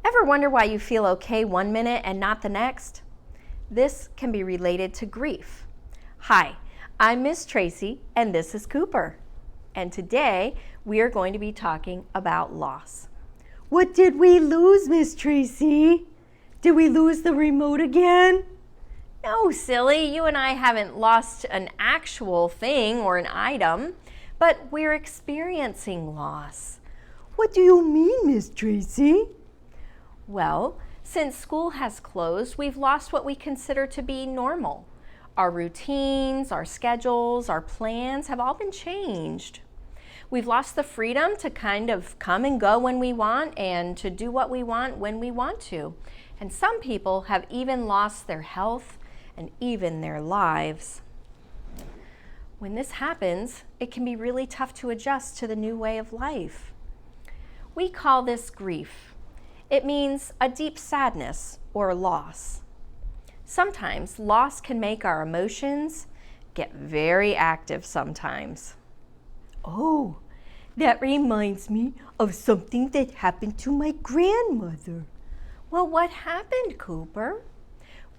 Ever wonder why you feel okay one minute and not the next? This can be related to grief. Hi, I'm Miss Tracy and this is Cooper. And today we are going to be talking about loss. What did we lose, Miss Tracy? Did we lose the remote again? No, silly, you and I haven't lost an actual thing or an item, but we're experiencing loss. What do you mean, Miss Tracy? Well, since school has closed, we've lost what we consider to be normal. Our routines, our schedules, our plans have all been changed. We've lost the freedom to kind of come and go when we want and to do what we want when we want to. And some people have even lost their health and even their lives. When this happens, it can be really tough to adjust to the new way of life. We call this grief. It means a deep sadness or loss. Sometimes loss can make our emotions get very active sometimes. Oh, that reminds me of something that happened to my grandmother. Well, what happened, Cooper?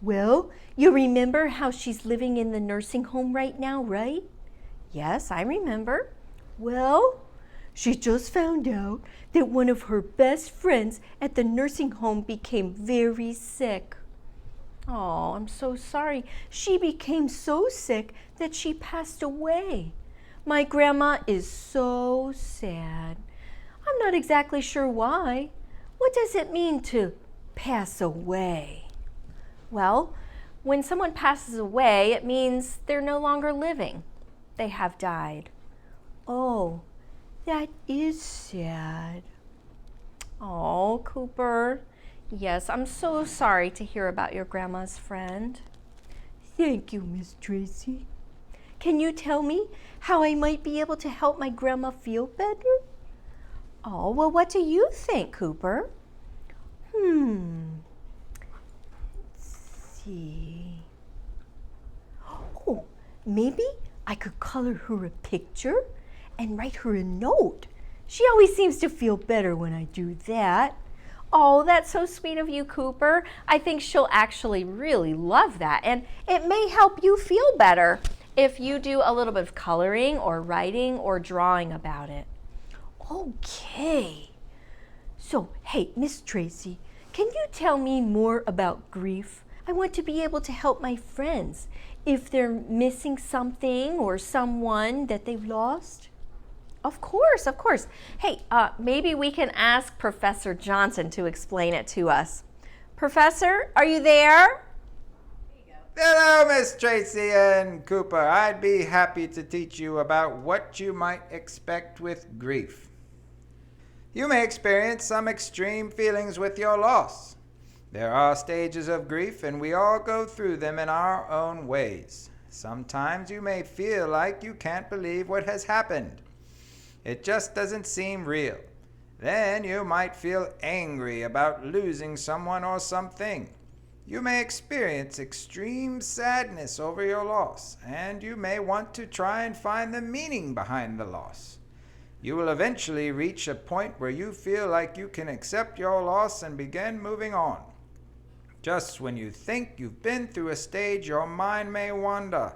Well, you remember how she's living in the nursing home right now, right? Yes, I remember. Well, she just found out that one of her best friends at the nursing home became very sick. Oh, I'm so sorry. She became so sick that she passed away. My grandma is so sad. I'm not exactly sure why. What does it mean to pass away? Well, when someone passes away, it means they're no longer living. They have died. Oh, that is sad. Oh, Cooper. Yes, I'm so sorry to hear about your grandma's friend. Thank you, Miss Tracy. Can you tell me how I might be able to help my grandma feel better? Oh, well, what do you think, Cooper? Let's see. Oh, maybe I could color her a picture and write her a note. She always seems to feel better when I do that. Oh, that's so sweet of you, Cooper. I think she'll actually really love that, and it may help you feel better if you do a little bit of coloring or writing or drawing about it. Okay. So, hey, Miss Tracy, can you tell me more about grief? I want to be able to help my friends if they're missing something or someone that they've lost. Of course, of course. Hey, maybe we can ask Professor Johnson to explain it to us. Professor, are you there? Hello, Miss Tracy and Cooper. I'd be happy to teach you about what you might expect with grief. You may experience some extreme feelings with your loss. There are stages of grief, and we all go through them in our own ways. Sometimes you may feel like you can't believe what has happened. It just doesn't seem real. Then you might feel angry about losing someone or something. You may experience extreme sadness over your loss, and you may want to try and find the meaning behind the loss. You will eventually reach a point where you feel like you can accept your loss and begin moving on. Just when you think you've been through a stage, your mind may wander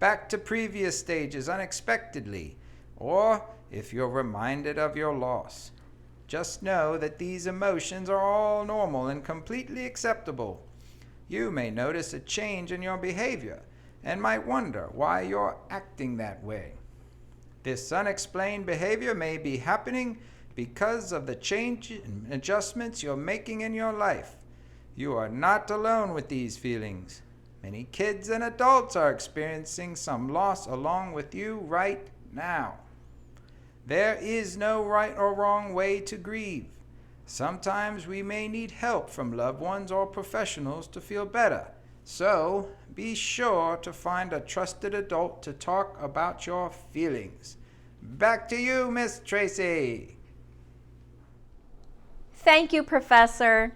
back to previous stages unexpectedly, or if you're reminded of your loss. Just know that these emotions are all normal and completely acceptable. You may notice a change in your behavior and might wonder why you're acting that way. This unexplained behavior may be happening because of the change and adjustments you're making in your life. You are not alone with these feelings. Many kids and adults are experiencing some loss along with you right now. There is no right or wrong way to grieve. Sometimes we may need help from loved ones or professionals to feel better. So, be sure to find a trusted adult to talk about your feelings. Back to you, Miss Tracy. Thank you, Professor.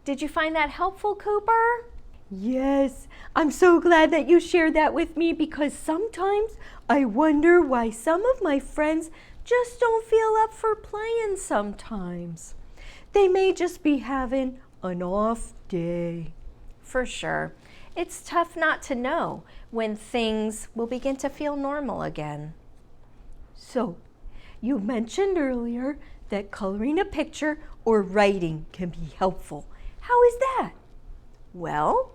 Did you find that helpful, Cooper? Yes, I'm so glad that you shared that with me because sometimes I wonder why some of my friends just don't feel up for playing sometimes. They may just be having an off day. For sure. It's tough not to know when things will begin to feel normal again. So, you mentioned earlier that coloring a picture or writing can be helpful. How is that? Well,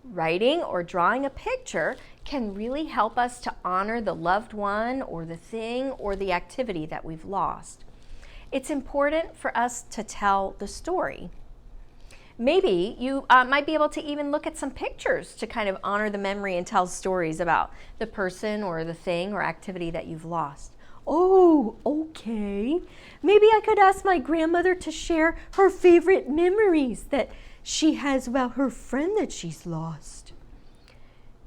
writing or drawing a picture can really help us to honor the loved one or the thing or the activity that we've lost. It's important for us to tell the story. Maybe you might be able to even look at some pictures to kind of honor the memory and tell stories about the person or the thing or activity that you've lost. Oh, okay. Maybe I could ask my grandmother to share her favorite memories that she has about her friend that she's lost.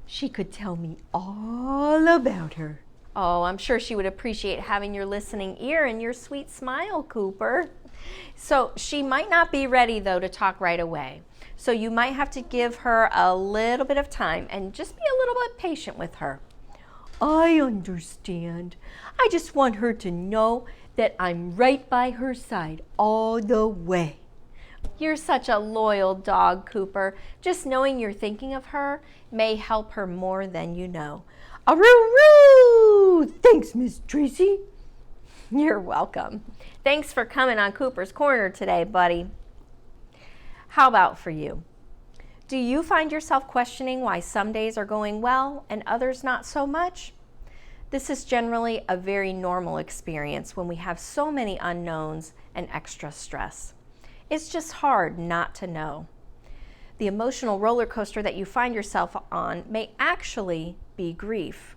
She could tell me all about her. Oh, I'm sure she would appreciate having your listening ear and your sweet smile, Cooper. So she might not be ready, though, to talk right away. So you might have to give her a little bit of time and just be a little bit patient with her. I understand. I just want her to know that I'm right by her side all the way. You're such a loyal dog, Cooper. Just knowing you're thinking of her may help her more than you know. Aroo-roo! Thanks, Miss Tracy. You're welcome. Thanks for coming on Cooper's Corner today, buddy. How about for you? Do you find yourself questioning why some days are going well and others not so much? This is generally a very normal experience when we have so many unknowns and extra stress. It's just hard not to know. The emotional roller coaster that you find yourself on may actually be grief.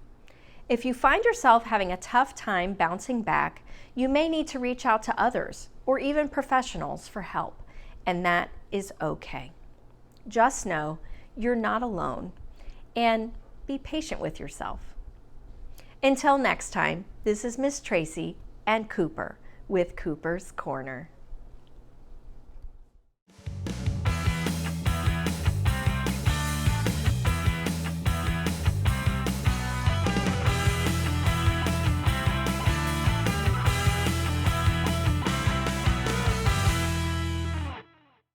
If you find yourself having a tough time bouncing back, you may need to reach out to others or even professionals for help, and that is okay. Just know you're not alone and be patient with yourself. Until next time, this is Miss Tracy and Cooper with Cooper's Corner.